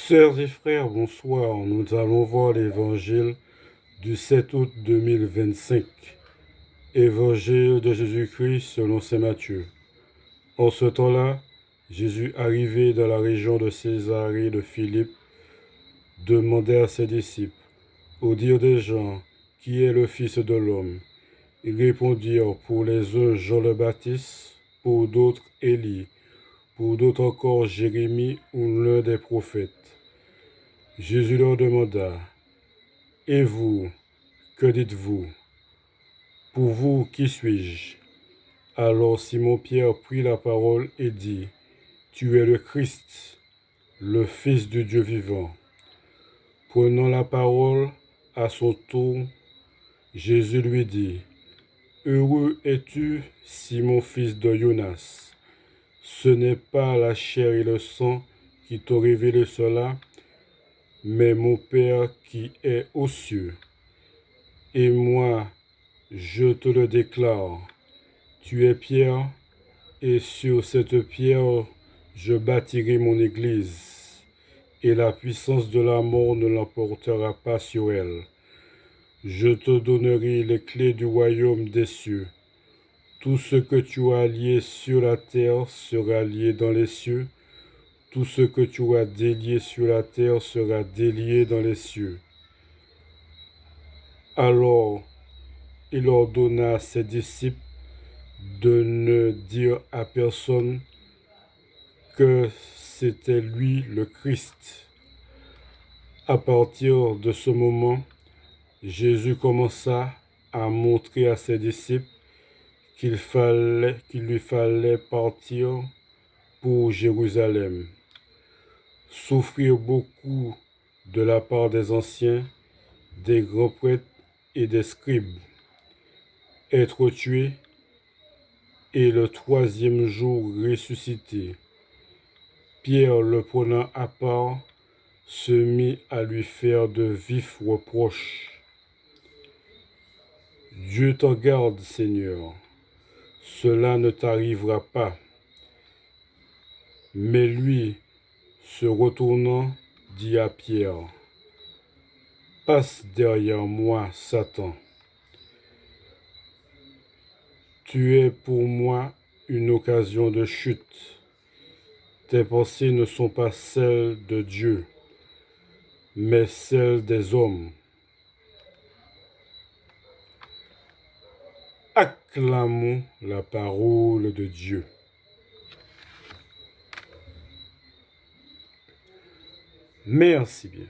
Sœurs et frères, bonsoir. Nous allons voir l'évangile du 7 août 2025. Évangile de Jésus-Christ selon saint Matthieu. En ce temps-là, Jésus, arrivé dans la région de Césarée de Philippe, demandait à ses disciples, au dire des gens, qui est le Fils de l'homme? Ils répondirent, pour les uns Jean le Baptiste, pour d'autres Élie, pour d'autres encore Jérémie ou l'un des prophètes. Jésus leur demanda, et vous, que dites-vous? Pour vous, qui suis-je? Alors Simon-Pierre prit la parole et dit, tu es le Christ, le Fils du Dieu vivant. Prenant la parole à son tour, Jésus lui dit, heureux es-tu, Simon, fils de Jonas. Ce n'est pas la chair et le sang qui t'ont révélé cela, mais mon Père qui est aux cieux. Et moi, je te le déclare, tu es Pierre, et sur cette pierre, je bâtirai mon église, et la puissance de la mort ne l'emportera pas sur elle. Je te donnerai les clés du royaume des cieux. Tout ce que tu as lié sur la terre sera lié dans les cieux. Tout ce que tu as délié sur la terre sera délié dans les cieux. Alors, il ordonna à ses disciples de ne dire à personne que c'était lui le Christ. À partir de ce moment, Jésus commença à montrer à ses disciples qu'il lui fallait partir pour Jérusalem, souffrir beaucoup de la part des anciens, des grands prêtres et des scribes, être tué et le troisième jour ressuscité. Pierre, le prenant à part, se mit à lui faire de vifs reproches. Dieu t'en garde, Seigneur, cela ne t'arrivera pas. Mais lui, se retournant, dit à Pierre, passe derrière moi, Satan. Tu es pour moi une occasion de chute. Tes pensées ne sont pas celles de Dieu, mais celles des hommes. Acclamons la parole de Dieu. Merci bien.